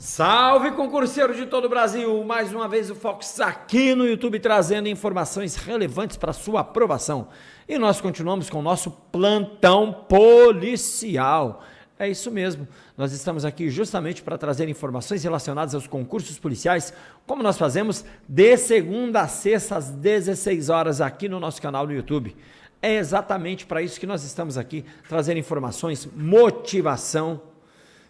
Salve, concurseiro de todo o Brasil! Mais uma vez o Fox aqui no YouTube trazendo informações relevantes para sua aprovação. E nós continuamos com o nosso plantão policial. É isso mesmo, nós estamos aqui justamente para trazer informações relacionadas aos concursos policiais, como nós fazemos de segunda a sexta às 16 horas aqui no nosso canal no YouTube. É exatamente para isso que nós estamos aqui, trazer informações, motivação,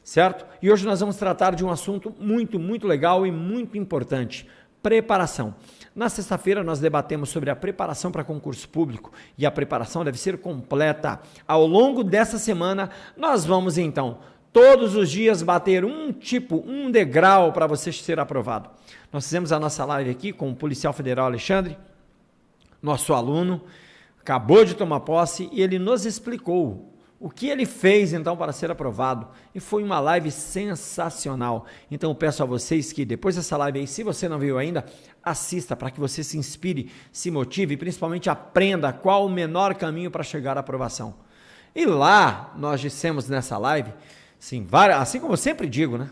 certo? E hoje nós vamos tratar de um assunto muito legal e muito importante, preparação. Na sexta-feira nós debatemos sobre a preparação para concurso público e a preparação deve ser completa. Ao longo dessa semana nós vamos então todos os dias bater um degrau para você ser aprovado. Nós fizemos a nossa live aqui com o policial federal Alexandre, nosso aluno, acabou de tomar posse e ele nos explicou o que ele fez então para ser aprovado e foi uma live sensacional. Então eu peço a vocês que depois dessa live aí, se você não viu ainda, assista para que você se inspire, se motive e principalmente aprenda qual o menor caminho para chegar à aprovação. E lá nós dissemos nessa live, sim, assim como eu sempre digo, né?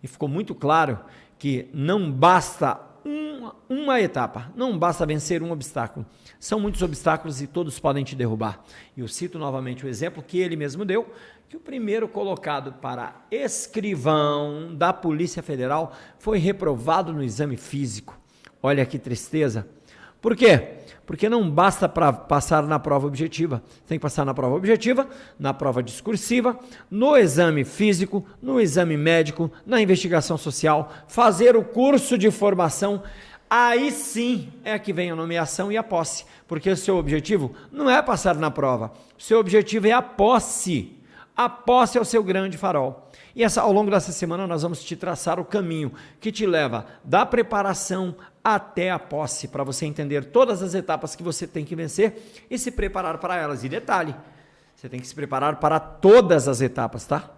E ficou muito claro que não basta uma etapa, não basta vencer um obstáculo. São muitos obstáculos e todos podem te derrubar. E eu cito novamente o exemplo que ele mesmo deu, que o primeiro colocado para escrivão da Polícia Federal foi reprovado no exame físico. Olha que tristeza. Por quê? Porque não basta para passar na prova objetiva. Tem que passar na prova objetiva, na prova discursiva, no exame físico, no exame médico, na investigação social, fazer o curso de formação. Aí sim é que vem a nomeação e a posse, porque o seu objetivo não é passar na prova, o seu objetivo é a posse. A posse é o seu grande farol. E ao longo dessa semana nós vamos te traçar o caminho que te leva da preparação até a posse, para você entender todas as etapas que você tem que vencer e se preparar para elas. E detalhe, você tem que se preparar para todas as etapas, tá?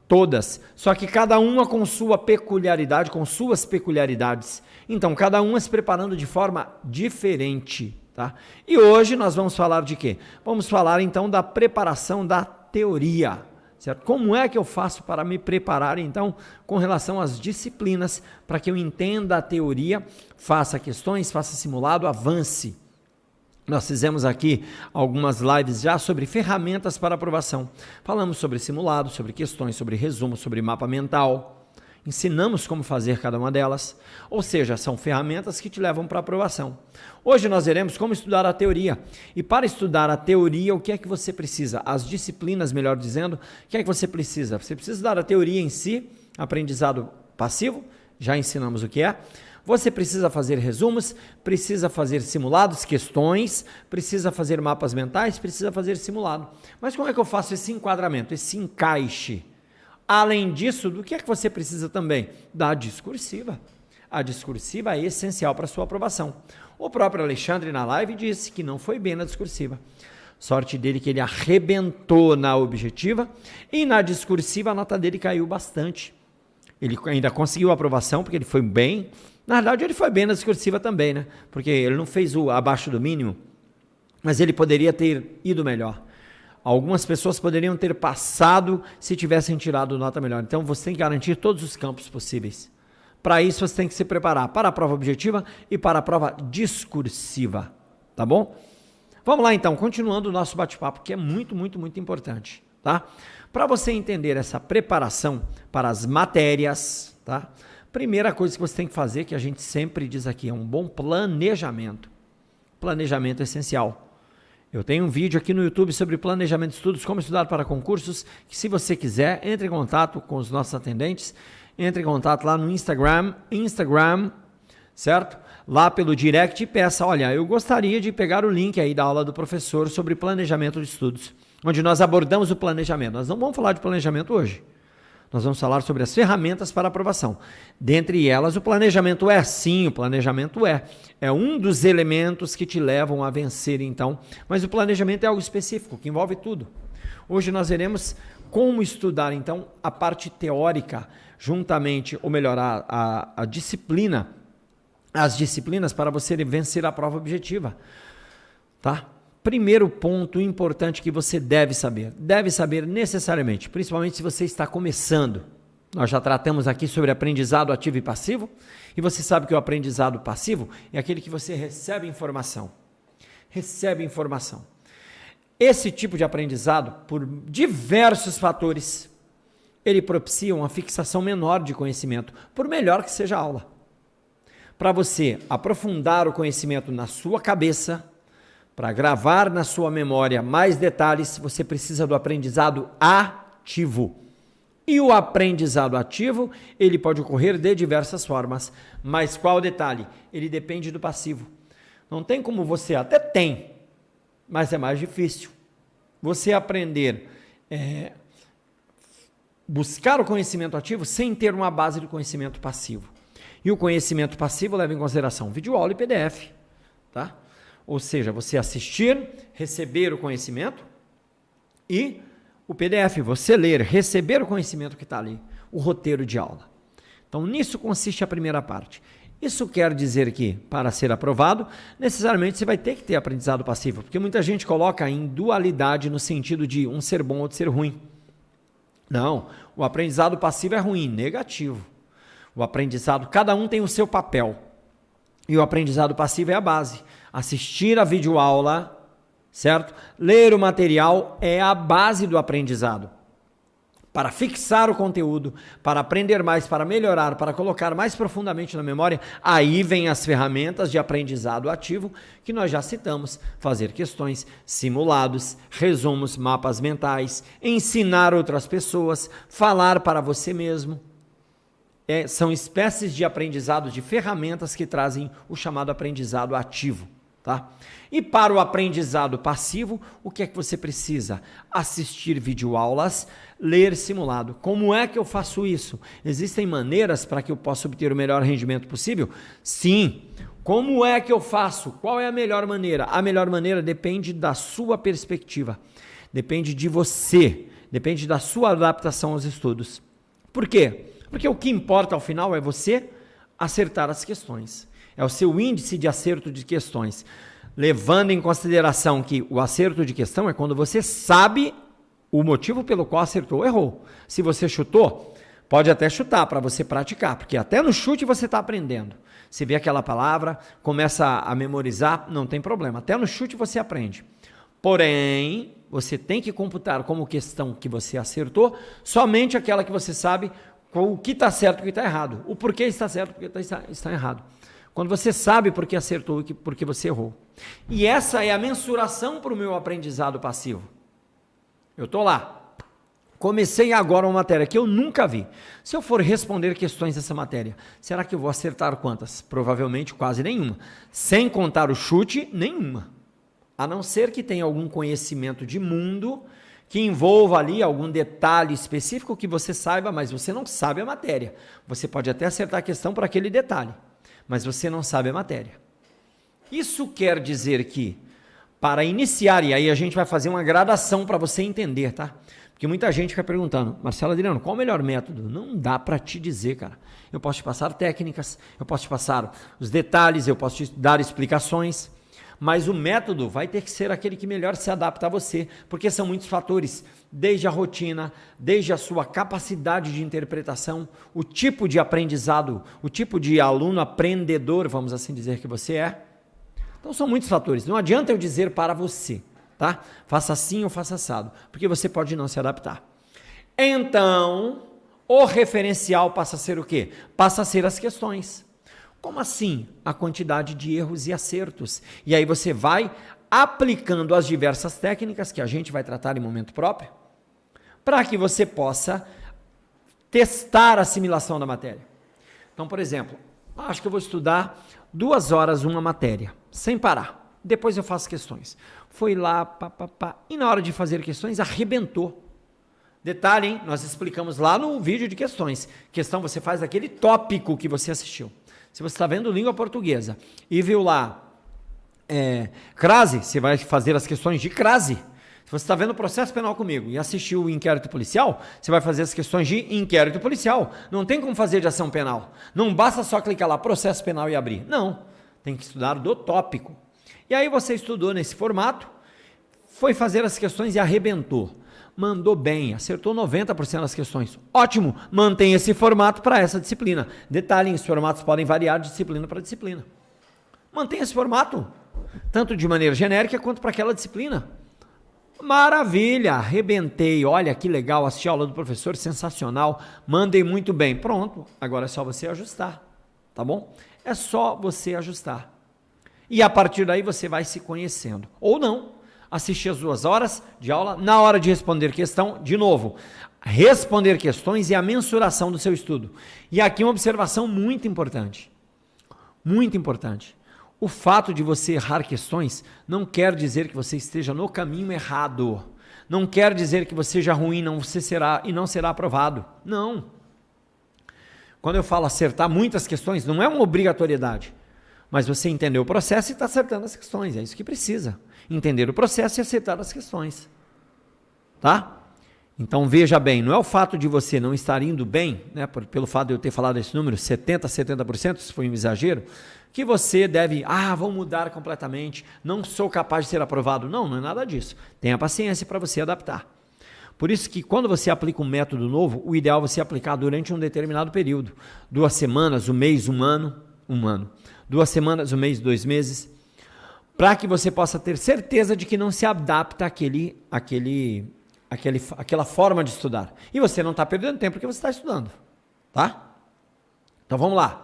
Todas. Só que cada uma com sua peculiaridade, com suas peculiaridades. Então, cada uma se preparando de forma diferente, tá? E hoje nós vamos falar de quê? Vamos falar então da preparação da teoria, certo? Como é que eu faço para me preparar então com relação às disciplinas, para que eu entenda a teoria, faça questões, faça simulado, avance. Nós fizemos aqui algumas lives já sobre ferramentas para aprovação. Falamos sobre simulado, sobre questões, sobre resumo, sobre mapa mental. Ensinamos como fazer cada uma delas. Ou seja, são ferramentas que te levam para a aprovação. Hoje nós veremos como estudar a teoria. E para estudar a teoria, o que é que você precisa? As disciplinas, melhor dizendo, o que é que você precisa? Você precisa estudar a teoria em si, aprendizado passivo, já ensinamos o que é. Você precisa fazer resumos, precisa fazer simulados, questões, precisa fazer mapas mentais, precisa fazer simulado. Mas como é que eu faço esse enquadramento, esse encaixe? Além disso, do que é que você precisa também? Da discursiva. A discursiva é essencial para a sua aprovação. O próprio Alexandre na live disse que não foi bem na discursiva. Sorte dele que ele arrebentou na objetiva e na discursiva a nota dele caiu bastante. Ele ainda conseguiu a aprovação porque ele foi bem. Na verdade, ele foi bem na discursiva também, né? Porque ele não fez o abaixo do mínimo, mas ele poderia ter ido melhor. Algumas pessoas poderiam ter passado se tivessem tirado nota melhor. Então, você tem que garantir todos os campos possíveis. Para isso, você tem que se preparar para a prova objetiva e para a prova discursiva, tá bom? Vamos lá, então, continuando o nosso bate-papo, que é muito importante, tá? Para você entender essa preparação para as matérias, tá? Primeira coisa que você tem que fazer, que a gente sempre diz aqui, é um bom planejamento. Planejamento é essencial. Eu tenho um vídeo aqui no YouTube sobre planejamento de estudos, como estudar para concursos, que se você quiser, entre em contato com os nossos atendentes, entre em contato lá no Instagram, certo? Lá pelo direct e peça, olha, eu gostaria de pegar o link aí da aula do professor sobre planejamento de estudos, onde nós abordamos o planejamento. Nós não vamos falar de planejamento hoje. Nós vamos falar sobre as ferramentas para aprovação. Dentre elas, o planejamento sim, o planejamento é um dos elementos que te levam a vencer, então. Mas o planejamento é algo específico, que envolve tudo. Hoje nós veremos como estudar, então, a parte teórica, juntamente, ou melhor, a disciplina, as disciplinas para você vencer a prova objetiva, tá? Primeiro ponto importante que você deve saber necessariamente, principalmente se você está começando, Nós já tratamos aqui sobre aprendizado ativo e passivo, e você sabe que o aprendizado passivo é aquele que você recebe informação. Recebe informação. Esse tipo de aprendizado, por diversos fatores, ele propicia uma fixação menor de conhecimento, por melhor que seja a aula. Para você aprofundar o conhecimento na sua cabeça, para gravar na sua memória mais detalhes, você precisa do aprendizado ativo. E o aprendizado ativo, ele pode ocorrer de diversas formas. Mas qual o detalhe? Ele depende do passivo. Não tem como você, até tem, mas é mais difícil. Você aprender, buscar o conhecimento ativo sem ter uma base de conhecimento passivo. E o conhecimento passivo leva em consideração videoaula e PDF, tá? Ou seja, você assistir, receber o conhecimento e o PDF, você ler, receber o conhecimento que está ali, o roteiro de aula. Então, nisso consiste a primeira parte. Isso quer dizer que, para ser aprovado, necessariamente você vai ter que ter aprendizado passivo, porque muita gente coloca em dualidade no sentido de um ser bom ou de ser ruim. Não, o aprendizado passivo é ruim, negativo. O aprendizado, cada um tem o seu papel. E o aprendizado passivo é a base. Assistir a videoaula, certo? Ler o material é a base do aprendizado. Para fixar o conteúdo, para aprender mais, para melhorar, para colocar mais profundamente na memória, aí vem as ferramentas de aprendizado ativo que nós já citamos. Fazer questões, simulados, resumos, mapas mentais, ensinar outras pessoas, falar para você mesmo. São espécies de aprendizado, de ferramentas que trazem o chamado aprendizado ativo. Tá? E para o aprendizado passivo, o que é que você precisa? Assistir videoaulas, ler simulado. Como é que eu faço isso? Existem maneiras para que eu possa obter o melhor rendimento possível? Sim. Como é que eu faço? Qual é a melhor maneira? A melhor maneira depende da sua perspectiva, depende de você, depende da sua adaptação aos estudos. Por quê? Porque o que importa ao final é você acertar as questões. É o seu índice de acerto de questões, levando em consideração que o acerto de questão é quando você sabe o motivo pelo qual acertou ou errou. Se você chutou, pode até chutar para você praticar, porque até no chute você está aprendendo. Se vê aquela palavra, começa a memorizar, não tem problema. Até no chute você aprende. Porém, você tem que computar como questão que você acertou somente aquela que você sabe o que está certo e o que está errado. O porquê está certo e o porquê está errado. Quando você sabe por que acertou e por que você errou. E essa é a mensuração para o meu aprendizado passivo. Eu estou lá. Comecei agora uma matéria que eu nunca vi. Se eu for responder questões dessa matéria, será que eu vou acertar quantas? Provavelmente quase nenhuma. Sem contar o chute, nenhuma. A não ser que tenha algum conhecimento de mundo que envolva ali algum detalhe específico que você saiba, mas você não sabe a matéria. Você pode até acertar a questão por aquele detalhe, mas você não sabe a matéria. Isso quer dizer que, para iniciar, e aí a gente vai fazer uma gradação para você entender, tá? Porque muita gente fica perguntando, Marcelo Adriano, qual o melhor método? Não dá para te dizer, cara. Eu posso te passar técnicas, eu posso te passar os detalhes, eu posso te dar explicações, mas o método vai ter que ser aquele que melhor se adapta a você, porque são muitos fatores, desde a rotina, desde a sua capacidade de interpretação, o tipo de aprendizado, o tipo de aluno aprendedor, vamos assim dizer que você é. Então são muitos fatores, não adianta eu dizer para você, tá? Faça assim ou faça assado, porque você pode não se adaptar. Então, o referencial passa a ser o quê? Passa a ser as questões. Como assim? A quantidade de erros e acertos. E aí você vai aplicando as diversas técnicas que a gente vai tratar em momento próprio, para que você possa testar a assimilação da matéria. Então, por exemplo, acho que eu vou estudar 2 horas uma matéria, sem parar. Depois eu faço questões. Foi lá, e na hora de fazer questões, arrebentou. Detalhe, hein? Nós explicamos lá no vídeo de questões. Questão, você faz aquele tópico que você assistiu. Se você está vendo língua portuguesa e viu lá crase, você vai fazer as questões de crase. Se você está vendo processo penal comigo e assistiu o inquérito policial, você vai fazer as questões de inquérito policial. Não tem como fazer de ação penal. Não basta só clicar lá, processo penal e abrir. Não, tem que estudar do tópico. E aí você estudou nesse formato, foi fazer as questões e arrebentou. Mandou bem, acertou 90% das questões. Ótimo, mantém esse formato para essa disciplina. Detalhe, os formatos podem variar de disciplina para disciplina. Mantém esse formato, tanto de maneira genérica quanto para aquela disciplina. Maravilha, arrebentei, olha que legal, assisti a aula do professor, sensacional, mandei muito bem. Pronto, agora é só você ajustar, tá bom? É só você ajustar. E a partir daí você vai se conhecendo. Ou não, assistir as 2 horas de aula, na hora de responder questão, de novo, responder questões e a mensuração do seu estudo. E aqui uma observação muito importante. Muito importante. O fato de você errar questões não quer dizer que você esteja no caminho errado. Não quer dizer que você seja ruim, não será aprovado. Não. Quando eu falo acertar muitas questões, não é uma obrigatoriedade. Mas você entendeu o processo e está acertando as questões. É isso que precisa. Entender o processo e acertar as questões. Tá? Então veja bem, não é o fato de você não estar indo bem, né, pelo fato de eu ter falado esse número, 70%, 70%, se foi um exagero, que você deve, vou mudar completamente, não sou capaz de ser aprovado. Não, não é nada disso. Tenha paciência para você adaptar. Por isso que quando você aplica um método novo, o ideal é você aplicar durante um determinado período. 2 semanas, 1 mês, 1 ano, 1 ano. 2 semanas, 1 mês, 2 meses, para que você possa ter certeza de que não se adapta àquela forma de estudar. E você não está perdendo tempo porque você está estudando. Tá? Então vamos lá.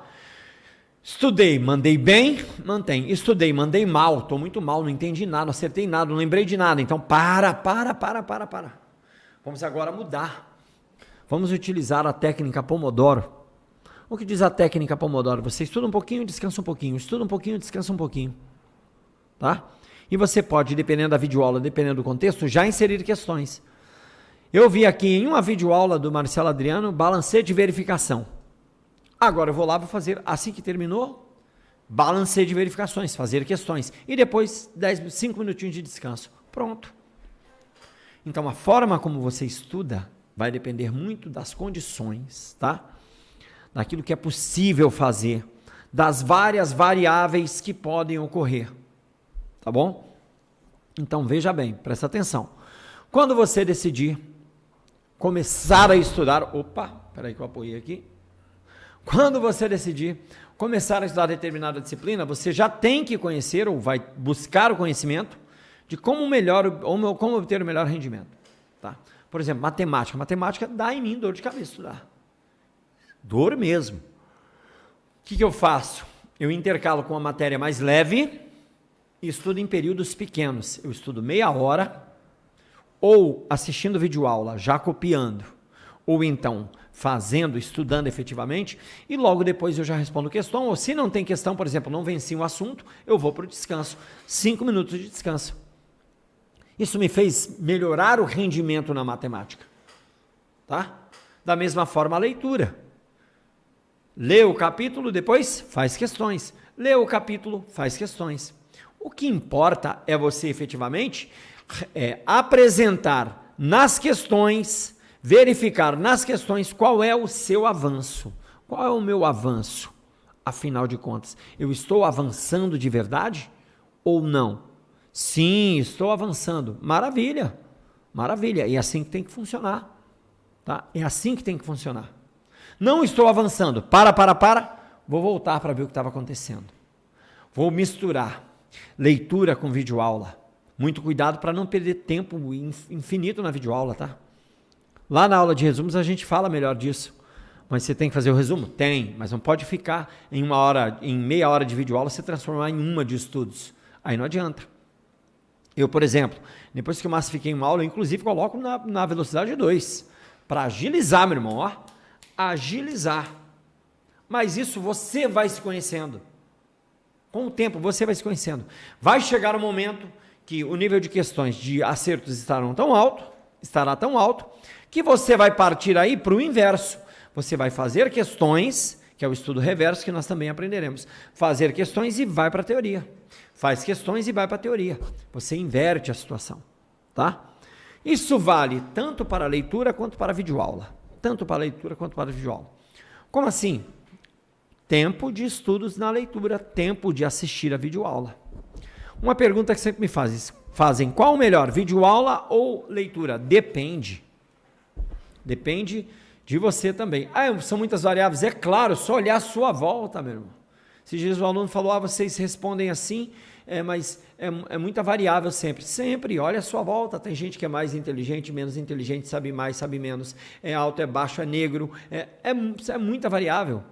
Estudei, mandei bem, mantém. Estudei, mandei mal, estou muito mal, não entendi nada, não acertei nada, não lembrei de nada. Então para. Vamos agora mudar. Vamos utilizar a técnica Pomodoro. O que diz a técnica Pomodoro? Você estuda um pouquinho, descansa um pouquinho, estuda um pouquinho, descansa um pouquinho. Tá? E você pode, dependendo da videoaula, dependendo do contexto, já inserir questões. Eu vi aqui em uma videoaula do Marcelo Adriano, balancete de verificação. Agora eu vou lá, vou fazer, assim que terminou, balancete de verificações, fazer questões. E depois, 5 minutinhos de descanso. Pronto. Então, a forma como você estuda vai depender muito das condições, tá? Daquilo que é possível fazer, das várias variáveis que podem ocorrer. Tá bom? Então, veja bem, presta atenção. Quando você decidir começar a estudar... Peraí que eu apoiei aqui. Quando você decidir começar a estudar determinada disciplina, você já tem que conhecer ou vai buscar o conhecimento de como obter o melhor rendimento. Tá? Por exemplo, matemática. Matemática dá em mim dor de cabeça estudar. Dor mesmo. O que eu faço? Eu intercalo com uma matéria mais leve e estudo em períodos pequenos. Eu estudo meia hora, ou assistindo videoaula, já copiando, ou então estudando efetivamente, e logo depois eu já respondo questão, ou se não tem questão, por exemplo, não venci um assunto, eu vou para o descanso. 5 minutos de descanso. Isso me fez melhorar o rendimento na matemática. Tá? Da mesma forma a leitura. Lê o capítulo, depois faz questões. Lê o capítulo, faz questões. O que importa é você efetivamente apresentar nas questões, verificar nas questões qual é o seu avanço. Qual é o meu avanço? Afinal de contas, eu estou avançando de verdade ou não? Sim, estou avançando. Maravilha, maravilha. E é assim que tem que funcionar. Tá? É assim que tem que funcionar. Não estou avançando. Vou voltar para ver o que estava acontecendo. Vou misturar leitura com videoaula. Muito cuidado para não perder tempo infinito na videoaula, tá? Lá na aula de resumos a gente fala melhor disso. Mas você tem que fazer o resumo? Tem, mas não pode ficar em meia hora de videoaula se transformar em uma de estudos. Aí não adianta. Eu, por exemplo, depois que eu massifiquei uma aula, eu inclusive coloco na velocidade 2. Para agilizar, meu irmão, ó. Agilizar. Mas isso você vai se conhecendo. Com o tempo você vai se conhecendo. Vai chegar um momento que o nível de questões de acertos estará tão alto, que você vai partir aí para o inverso. Você vai fazer questões, que é o estudo reverso que nós também aprenderemos. Fazer questões e vai para a teoria. Faz questões e vai para a teoria. Você inverte a situação, tá? Isso vale tanto para a leitura quanto para a videoaula. Tanto para a leitura quanto para a videoaula. Como assim? Tempo de estudos na leitura, tempo de assistir a videoaula. Uma pergunta que sempre me fazem, fazem qual melhor, videoaula ou leitura? Depende. Depende de você também. São muitas variáveis, é claro, só olhar a sua volta, meu irmão. Esses dias o aluno falou, vocês respondem assim, mas é muita variável sempre. Sempre, olha a sua volta, tem gente que é mais inteligente, menos inteligente, sabe mais, sabe menos, é alto, é baixo, é negro, é muita variável.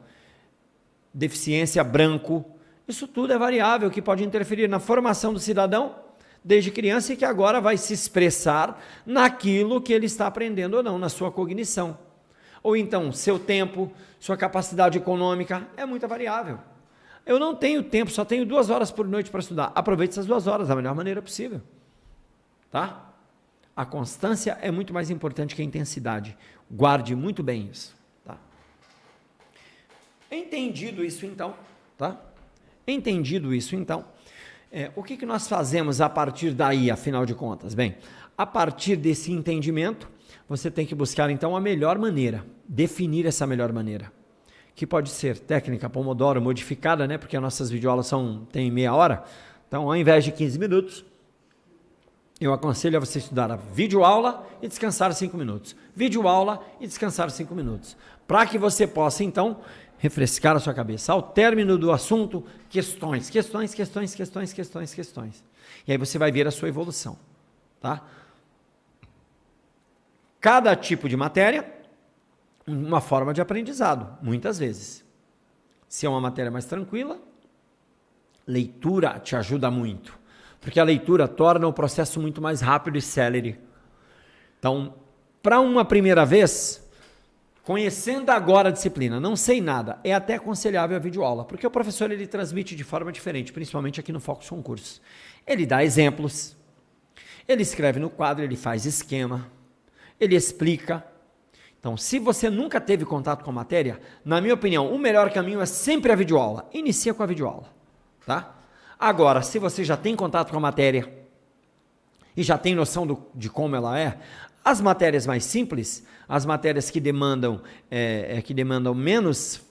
Deficiência, branco, isso tudo é variável que pode interferir na formação do cidadão desde criança e que agora vai se expressar naquilo que ele está aprendendo ou não, na sua cognição. Ou então, seu tempo, sua capacidade econômica, é muita variável. Eu não tenho tempo, só tenho 2 horas por noite para estudar. Aproveite essas 2 horas da melhor maneira possível. Tá? A constância é muito mais importante que a intensidade. Guarde muito bem isso. Tá? Entendido isso então, tá? Entendido isso então, o que nós fazemos a partir daí, afinal de contas? Bem, a partir desse entendimento, você tem que buscar então a melhor maneira, definir essa melhor maneira. Que pode ser técnica Pomodoro modificada, né? Porque as nossas videoaulas têm meia hora. Então, ao invés de 15 minutos, eu aconselho a você estudar a videoaula e descansar 5 minutos. Videoaula e descansar 5 minutos. Para que você possa, então, refrescar a sua cabeça. Ao término do assunto, questões. E aí você vai ver a sua evolução. Tá? Cada tipo de matéria, uma forma de aprendizado, muitas vezes. Se é uma matéria mais tranquila, leitura te ajuda muito, porque a leitura torna o processo muito mais rápido e célere. Então, para uma primeira vez, conhecendo agora a disciplina, não sei nada, é até aconselhável a videoaula, porque o professor ele transmite de forma diferente, principalmente aqui no Focus Concursos. Ele dá exemplos, ele escreve no quadro, ele faz esquema, ele explica. Então, se você nunca teve contato com a matéria, na minha opinião, o melhor caminho é sempre a videoaula. Inicia com a videoaula, tá? Agora, se você já tem contato com a matéria e já tem noção de como ela é, as matérias mais simples, as matérias que demandam menos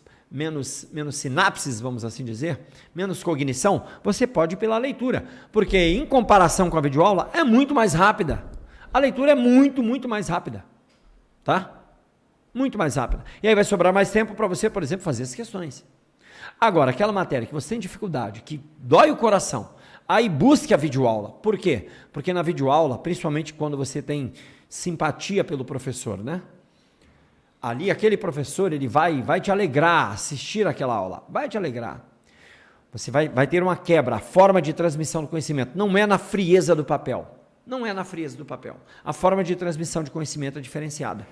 sinapses, vamos assim dizer, menos cognição, você pode ir pela leitura, porque em comparação com a videoaula, é muito mais rápida. A leitura é muito, muito mais rápida, tá? Muito mais rápida. E aí vai sobrar mais tempo para você, por exemplo, fazer as questões. Agora, aquela matéria que você tem dificuldade, que dói o coração, aí busque a videoaula. Por quê? Porque na videoaula, principalmente quando você tem simpatia pelo professor, né? Ali, aquele professor, ele vai te alegrar assistir aquela aula. Vai te alegrar. Você vai ter uma quebra. A forma de transmissão do conhecimento não é na frieza do papel. Não é na frieza do papel. A forma de transmissão de conhecimento é diferenciada.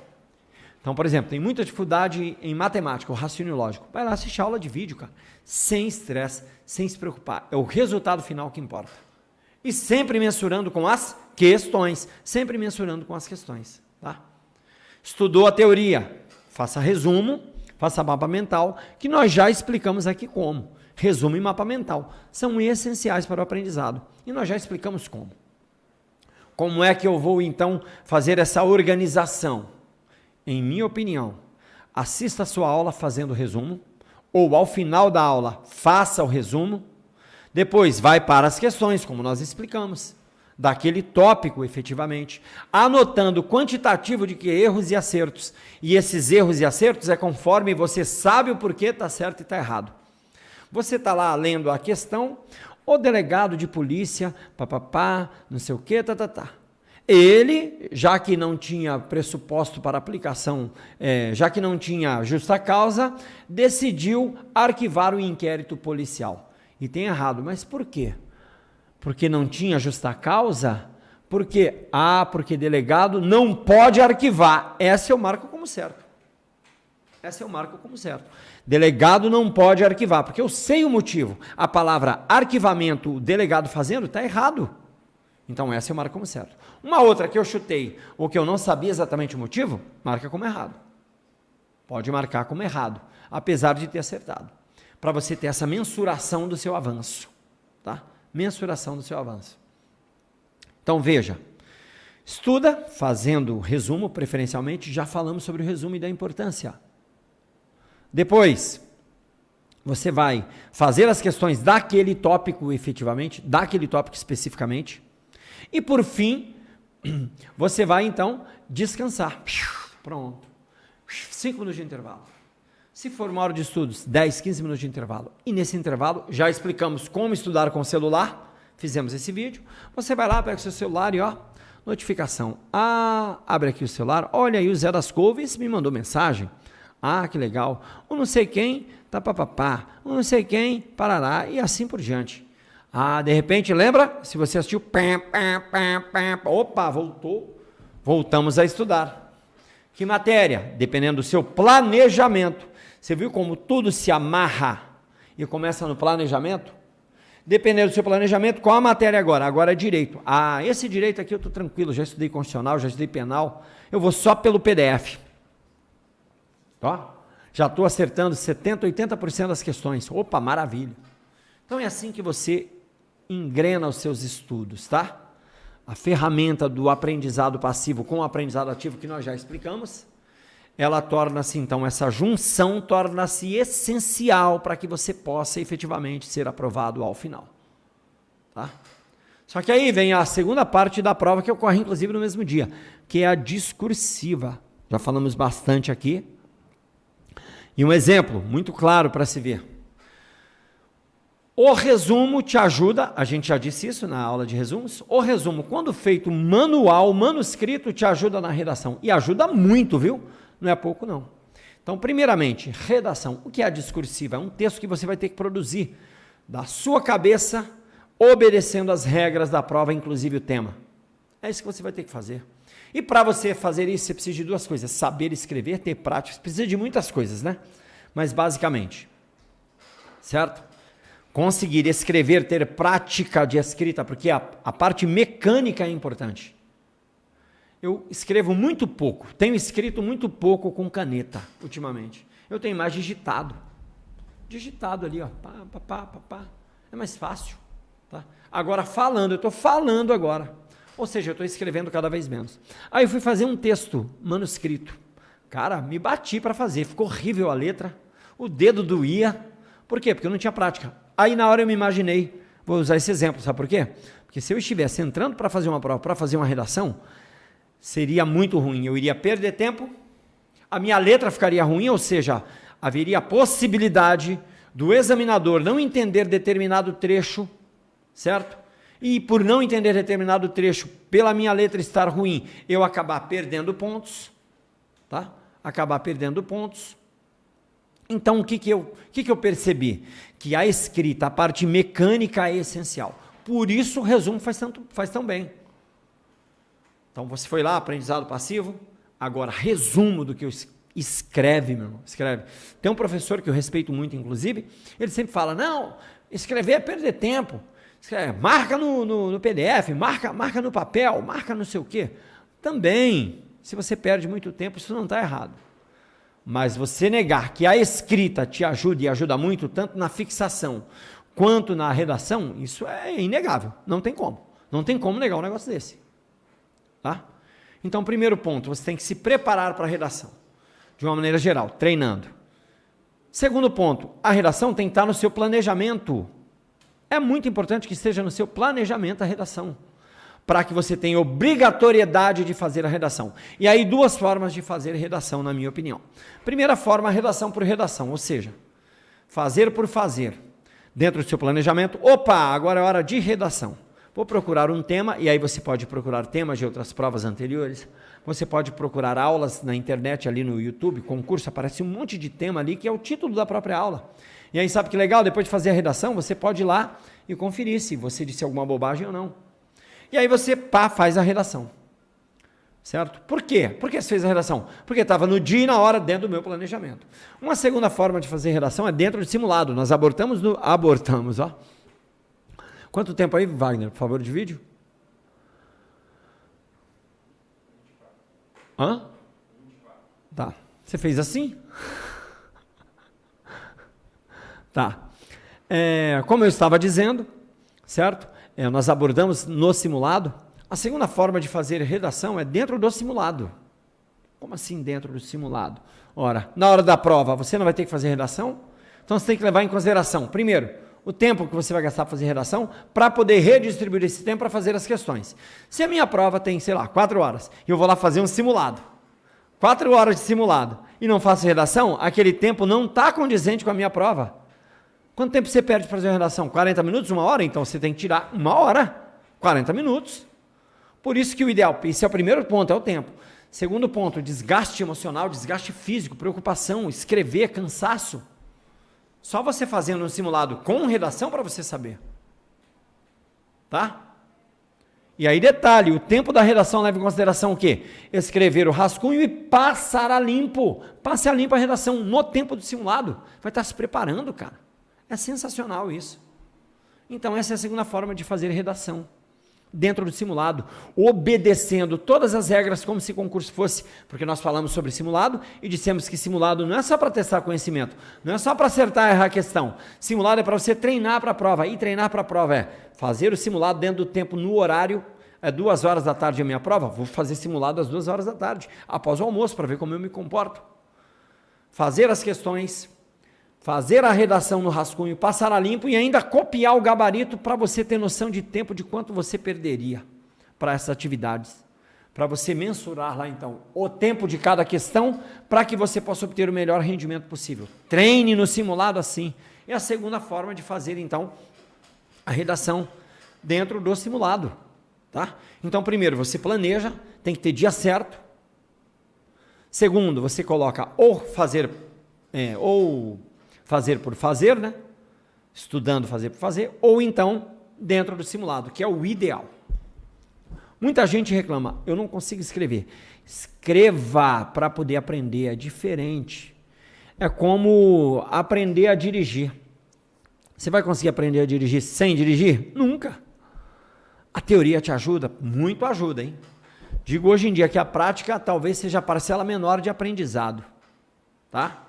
Então, por exemplo, tem muita dificuldade em matemática, o raciocínio lógico. Vai lá assistir aula de vídeo, cara. Sem estresse, sem se preocupar. É o resultado final que importa. E sempre mensurando com as questões. Sempre mensurando com as questões. Tá? Estudou a teoria. Faça resumo, faça mapa mental, que nós já explicamos aqui como. Resumo e mapa mental são essenciais para o aprendizado. E nós já explicamos como. Como é que eu vou, então, fazer essa organização? Em minha opinião, assista a sua aula fazendo resumo, ou ao final da aula, faça o resumo, depois vai para as questões, como nós explicamos, daquele tópico efetivamente, anotando o quantitativo de que erros e acertos. E esses erros e acertos é conforme você sabe o porquê está certo e está errado. Você está lá lendo a questão, o delegado de polícia, não sei o que, Ele, já que não tinha pressuposto para aplicação, já que não tinha justa causa, decidiu arquivar o inquérito policial. E tem errado, mas por quê? Porque não tinha justa causa? Por quê? Porque delegado não pode arquivar. Essa eu marco como certo. Delegado não pode arquivar, porque eu sei o motivo. A palavra arquivamento, o delegado fazendo, está errado. Então essa eu marco como certo. Uma outra que eu chutei, ou que eu não sabia exatamente o motivo, marca como errado. Pode marcar como errado, apesar de ter acertado. Para você ter essa mensuração do seu avanço. Tá? Mensuração do seu avanço. Então veja, estuda fazendo resumo, preferencialmente, já falamos sobre o resumo e da importância. Depois, você vai fazer as questões daquele tópico efetivamente, daquele tópico especificamente, E por fim, você vai então descansar. Pronto. 5 minutos de intervalo. Se for uma hora de estudos, 10, 15 minutos de intervalo. E nesse intervalo, já explicamos como estudar com o celular. Fizemos esse vídeo. Você vai lá, pega o seu celular e ó, notificação. Abre aqui o celular. Olha aí, o Zé das Couves me mandou mensagem. Que legal. O não sei quem, tá papapá. O não sei quem, parará. E assim por diante. De repente, lembra? Se você assistiu, opa, voltou. Voltamos a estudar. Que matéria? Dependendo do seu planejamento. Você viu como tudo se amarra e começa no planejamento? Dependendo do seu planejamento, qual a matéria agora? Agora é direito. Esse direito aqui eu estou tranquilo, já estudei constitucional, já estudei penal, eu vou só pelo PDF. Já estou acertando 70%, 80% das questões. Opa, maravilha. Então é assim que você engrena os seus estudos, tá? A ferramenta do aprendizado passivo com o aprendizado ativo que nós já explicamos, ela torna-se, então, essa junção torna-se essencial para que você possa efetivamente ser aprovado ao final. Tá? Só que aí vem a segunda parte da prova que ocorre, inclusive, no mesmo dia, que é a discursiva. Já falamos bastante aqui. E um exemplo muito claro para se ver. O resumo te ajuda, a gente já disse isso na aula de resumos, o resumo, quando feito manual, manuscrito, te ajuda na redação. E ajuda muito, viu? Não é pouco, não. Então, primeiramente, redação. O que é a discursiva? É um texto que você vai ter que produzir da sua cabeça, obedecendo às regras da prova, inclusive o tema. É isso que você vai ter que fazer. E para você fazer isso, você precisa de duas coisas. Saber escrever, ter prática. Você precisa de muitas coisas, né? Mas basicamente, certo? Conseguir escrever, ter prática de escrita, porque a parte mecânica é importante. Eu escrevo muito pouco, tenho escrito muito pouco com caneta, ultimamente. Eu tenho mais digitado. Digitado ali, ó. É mais fácil. Tá? Agora falando, eu estou falando agora. Ou seja, eu estou escrevendo cada vez menos. Aí eu fui fazer um texto manuscrito. Cara, me bati para fazer, ficou horrível a letra, o dedo doía. Por quê? Porque eu não tinha prática. Aí na hora eu me imaginei, vou usar esse exemplo, sabe por quê? Porque se eu estivesse entrando para fazer uma prova, para fazer uma redação, seria muito ruim. Eu iria perder tempo, a minha letra ficaria ruim, ou seja, haveria a possibilidade do examinador não entender determinado trecho, certo? E por não entender determinado trecho, pela minha letra estar ruim, eu acabar perdendo pontos, tá? Acabar perdendo pontos. Então, o que eu percebi? Que a escrita, a parte mecânica é essencial. Por isso o resumo faz tão bem. Então, você foi lá, aprendizado passivo, agora resumo do que eu escreve, meu irmão, escreve. Tem um professor que eu respeito muito, inclusive, ele sempre fala, não, escrever é perder tempo. Marca no PDF, marca no papel, marca não sei o quê. Também, se você perde muito tempo, isso não está errado. Mas você negar que a escrita te ajude e ajuda muito, tanto na fixação quanto na redação, isso é inegável. Não tem como. Não tem como negar um negócio desse. Tá? Então, primeiro ponto, você tem que se preparar para a redação. De uma maneira geral, treinando. Segundo ponto, a redação tem que estar no seu planejamento. É muito importante que esteja no seu planejamento a redação, para que você tenha obrigatoriedade de fazer a redação. E aí, duas formas de fazer redação, na minha opinião. Primeira forma, redação por redação, ou seja, fazer por fazer. Dentro do seu planejamento, agora é hora de redação. Vou procurar um tema, e aí você pode procurar temas de outras provas anteriores, você pode procurar aulas na internet, ali no YouTube, concurso, aparece um monte de tema ali, que é o título da própria aula. E aí, sabe que legal? Depois de fazer a redação, você pode ir lá e conferir se você disse alguma bobagem ou não. E aí você, faz a redação. Certo? Por quê? Por que você fez a redação? Porque estava no dia e na hora dentro do meu planejamento. Uma segunda forma de fazer redação é dentro do simulado. Nós abortamos, ó. Quanto tempo aí, Wagner? Por favor, de vídeo? Hã? Tá. Você fez assim? Tá. Como eu estava dizendo, certo? Nós abordamos no simulado. A segunda forma de fazer redação é dentro do simulado. Como assim dentro do simulado? Ora, na hora da prova, você não vai ter que fazer redação? Então você tem que levar em consideração, primeiro, o tempo que você vai gastar para fazer redação, para poder redistribuir esse tempo para fazer as questões. Se a minha prova tem, sei lá, 4 horas, e eu vou lá fazer um simulado, 4 horas de simulado, e não faço redação, aquele tempo não está condizente com a minha prova. Quanto tempo você perde para fazer uma redação? 40 minutos, 1 hora? Então você tem que tirar 1 hora, 40 minutos. Por isso que o ideal, esse é o primeiro ponto, é o tempo. Segundo ponto, desgaste emocional, desgaste físico, preocupação, escrever, cansaço. Só você fazendo um simulado com redação para você saber. Tá? E aí detalhe, o tempo da redação leva em consideração o quê? Escrever o rascunho e passar a limpo. Passe a limpo a redação no tempo do simulado. Vai estar se preparando, cara. É sensacional isso. Então essa é a segunda forma de fazer redação. Dentro do simulado, obedecendo todas as regras como se concurso fosse, porque nós falamos sobre simulado e dissemos que simulado não é só para testar conhecimento, não é só para acertar e errar a questão. Simulado é para você treinar para a prova, e treinar para a prova é fazer o simulado dentro do tempo no horário, 2 horas da tarde a minha prova, vou fazer simulado às 2 horas da tarde, após o almoço, para ver como eu me comporto. Fazer as questões, fazer a redação no rascunho, passar a limpo e ainda copiar o gabarito para você ter noção de tempo de quanto você perderia para essas atividades. Para você mensurar lá então o tempo de cada questão para que você possa obter o melhor rendimento possível. Treine no simulado assim. É a segunda forma de fazer então a redação dentro do simulado. Tá? Então primeiro você planeja, tem que ter dia certo. Segundo, você coloca ou fazer por fazer, né? Estudando fazer por fazer, ou então dentro do simulado, que é o ideal. Muita gente reclama, eu não consigo escrever. Escreva para poder aprender, é diferente. É como aprender a dirigir. Você vai conseguir aprender a dirigir sem dirigir? Nunca. A teoria te ajuda? Muito ajuda, hein? Digo hoje em dia que a prática talvez seja a parcela menor de aprendizado, tá?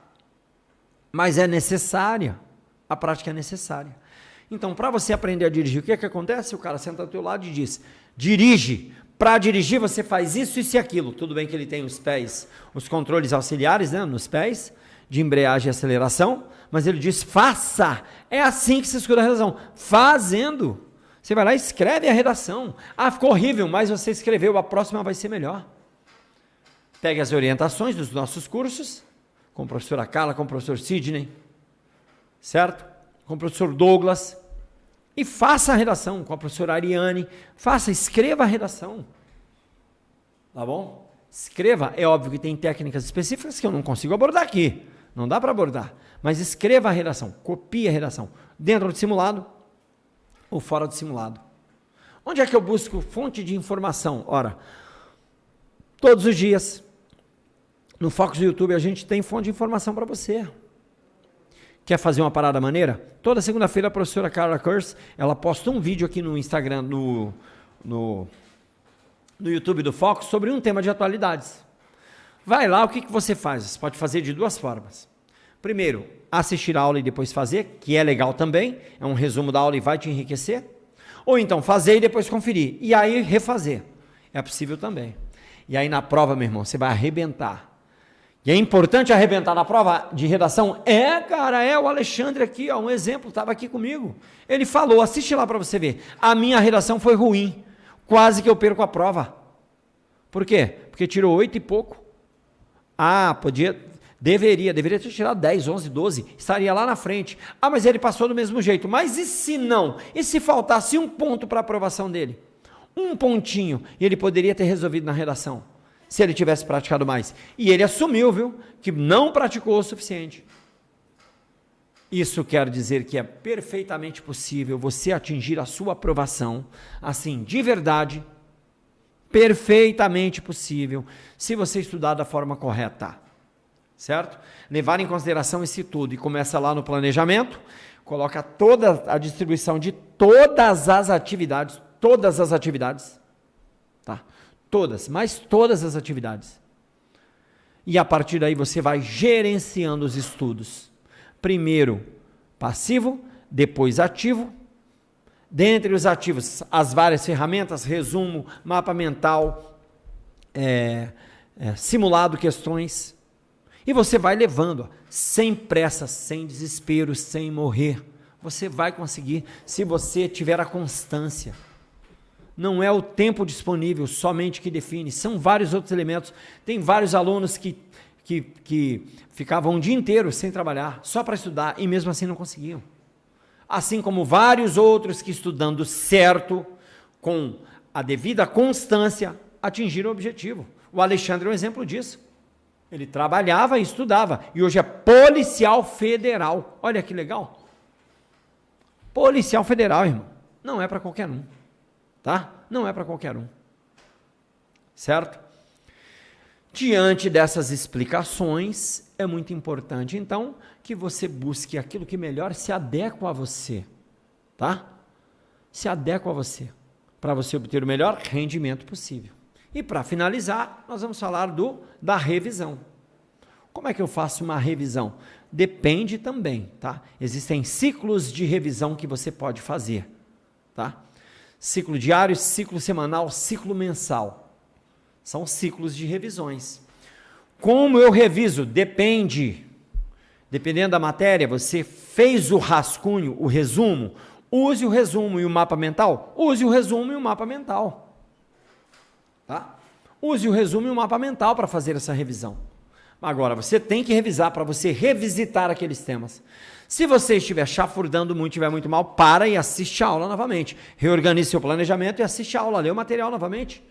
Mas é necessária, a prática é necessária. Então, para você aprender a dirigir, o que é que acontece? O cara senta do teu lado e diz, dirige, para dirigir você faz isso, isso e aquilo. Tudo bem que ele tem os pés, os controles auxiliares, né, nos pés, de embreagem e aceleração, mas ele diz, faça, é assim que se escuta a redação, fazendo. Você vai lá e escreve a redação. Ah, ficou horrível, mas você escreveu, a próxima vai ser melhor. Pegue as orientações dos nossos cursos, com a professora Carla, com o professor Sidney, certo? Com o professor Douglas, e faça a redação com a professora Ariane, escreva a redação, tá bom? Escreva, é óbvio que tem técnicas específicas que eu não consigo abordar aqui, não dá para abordar, mas escreva a redação, copie a redação, dentro do simulado ou fora do simulado. Onde é que eu busco fonte de informação? Ora, todos os dias, no Fox do YouTube, a gente tem fonte de informação para você. Quer fazer uma parada maneira? Toda segunda-feira a professora Carla Kurz, ela posta um vídeo aqui no Instagram, no YouTube do Fox, sobre um tema de atualidades. Vai lá, o que você faz? Você pode fazer de 2 formas. Primeiro, assistir a aula e depois fazer, que é legal também, é um resumo da aula e vai te enriquecer. Ou então fazer e depois conferir, e aí refazer. É possível também. E aí na prova, meu irmão, você vai arrebentar. E é importante arrebentar na prova de redação? Cara, o Alexandre aqui, ó, um exemplo, estava aqui comigo. Ele falou, assiste lá para você ver. A minha redação foi ruim, quase que eu perco a prova. Por quê? Porque tirou 8 e pouco. Deveria ter tirado 10, 11, 12, estaria lá na frente. Mas ele passou do mesmo jeito. Mas e se não? E se faltasse um ponto para a aprovação dele? Um pontinho, e ele poderia ter resolvido na redação. Se ele tivesse praticado mais. E ele assumiu, viu, que não praticou o suficiente. Isso quer dizer que é perfeitamente possível você atingir a sua aprovação, assim, de verdade, perfeitamente possível, se você estudar da forma correta, certo? Levar em consideração esse tudo, e começa lá no planejamento, coloca toda a distribuição de todas as atividades, tá? Todas as atividades. E a partir daí você vai gerenciando os estudos. Primeiro passivo, depois ativo. Dentre os ativos, as várias ferramentas, resumo, mapa mental, simulado, questões. E você vai levando, sem pressa, sem desespero, sem morrer. Você vai conseguir se você tiver a constância. Não é o tempo disponível somente que define, são vários outros elementos. Tem vários alunos que ficavam um dia inteiro sem trabalhar, só para estudar, e mesmo assim não conseguiam. Assim como vários outros que, estudando certo, com a devida constância, atingiram o objetivo. O Alexandre é um exemplo disso. Ele trabalhava e estudava, e hoje é policial federal. Olha que legal. Policial federal, irmão. Não é para qualquer um. Tá? Não é para qualquer um. Certo? Diante dessas explicações, é muito importante, então, que você busque aquilo que melhor se adequa a você. Tá? Se adequa a você. Para você obter o melhor rendimento possível. E para finalizar, nós vamos falar da revisão. Como é que eu faço uma revisão? Depende também, tá? Existem ciclos de revisão que você pode fazer, tá? Ciclo diário, ciclo semanal, ciclo mensal. São ciclos de revisões. Como eu reviso? Depende. Dependendo da matéria, você fez o rascunho, o resumo, use o resumo e o mapa mental? Use o resumo e o mapa mental. Tá? Use o resumo e o mapa mental para fazer essa revisão. Agora, você tem que revisar para você revisitar aqueles temas. Se você estiver chafurdando muito, estiver muito mal, para e assiste a aula novamente. Reorganize seu planejamento e assiste a aula, lê o material novamente.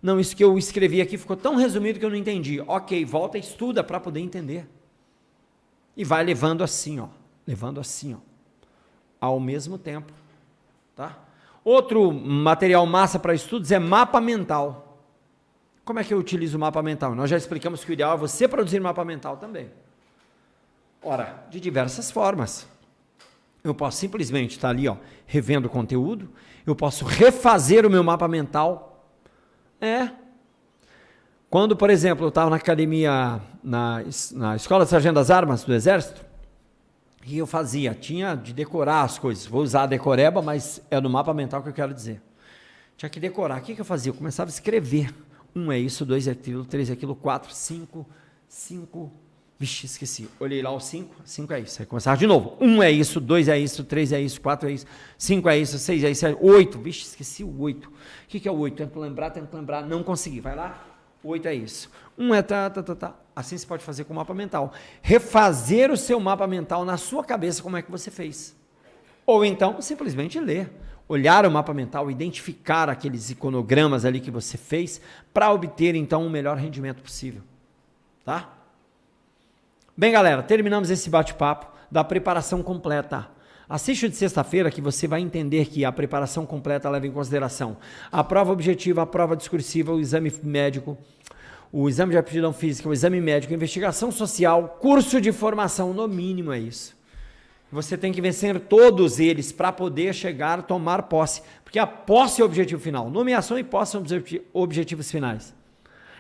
Não, isso que eu escrevi aqui ficou tão resumido que eu não entendi. Ok, volta e estuda para poder entender. E vai levando assim, ao mesmo tempo. Tá? Outro material massa para estudos é mapa mental. Como é que eu utilizo o mapa mental? Nós já explicamos que o ideal é você produzir mapa mental também. Ora, de diversas formas. Eu posso simplesmente estar ali, revendo o conteúdo. Eu posso refazer o meu mapa mental. Quando, por exemplo, eu estava na academia, na Escola de Sargento das Armas do Exército, e eu tinha de decorar as coisas. Vou usar a decoreba, mas é no mapa mental que eu quero dizer. Tinha que decorar. O que eu fazia? Eu começava a escrever. 1 é isso, 2 é aquilo, 3 é aquilo, 4, 5. Vixe, esqueci. Olhei lá o 5, 5 é isso. Aí começava de novo. 1 é isso, 2 é isso, 3 é isso, 4 é isso, 5 é isso, 6 é isso, 8. Vixe, esqueci o 8. O que é o 8? Tento lembrar, não consegui. Vai lá. 8 é isso. 1 é tá. Assim você pode fazer com o mapa mental. Refazer o seu mapa mental na sua cabeça, como é que você fez. Ou então, simplesmente ler. Olhar o mapa mental, identificar aqueles iconogramas ali que você fez, para obter, então, o melhor rendimento possível. Tá? Bem, galera, terminamos esse bate-papo da preparação completa. Assiste o de sexta-feira que você vai entender que a preparação completa leva em consideração a prova objetiva, a prova discursiva, o exame médico, o exame de aptidão física, o exame médico, a investigação social, curso de formação, no mínimo é isso. Você tem que vencer todos eles para poder chegar, tomar posse, porque a posse é o objetivo final, nomeação e posse são os objetivos finais.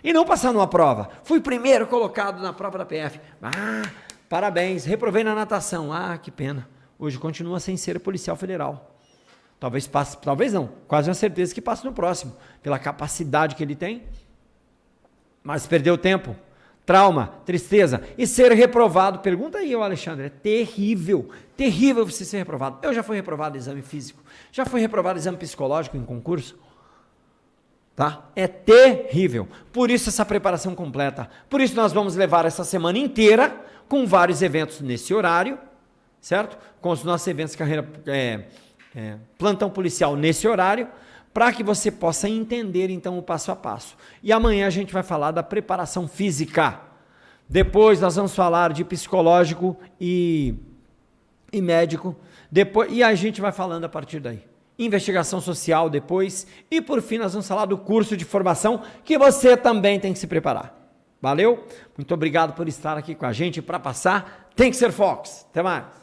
E não passar numa prova. Fui primeiro colocado na prova da PF. Parabéns, reprovei na natação. Que pena. Hoje continua sem ser policial federal. Talvez passe, talvez não, quase uma certeza que passe no próximo, pela capacidade que ele tem, mas perdeu tempo, trauma, tristeza, e ser reprovado, pergunta aí, Alexandre, é terrível você ser reprovado. Eu já fui reprovado em exame físico, já fui reprovado em exame psicológico em concurso, tá? É terrível, por isso essa preparação completa, por isso nós vamos levar essa semana inteira, com vários eventos nesse horário, certo? Com os nossos eventos plantão policial nesse horário, para que você possa entender então o passo a passo. E amanhã a gente vai falar da preparação física. Depois nós vamos falar de psicológico e médico. E a gente vai falando a partir daí. Investigação social depois. E por fim nós vamos falar do curso de formação que você também tem que se preparar. Valeu? Muito obrigado por estar aqui com a gente. Para passar, tem que ser Fox. Até mais.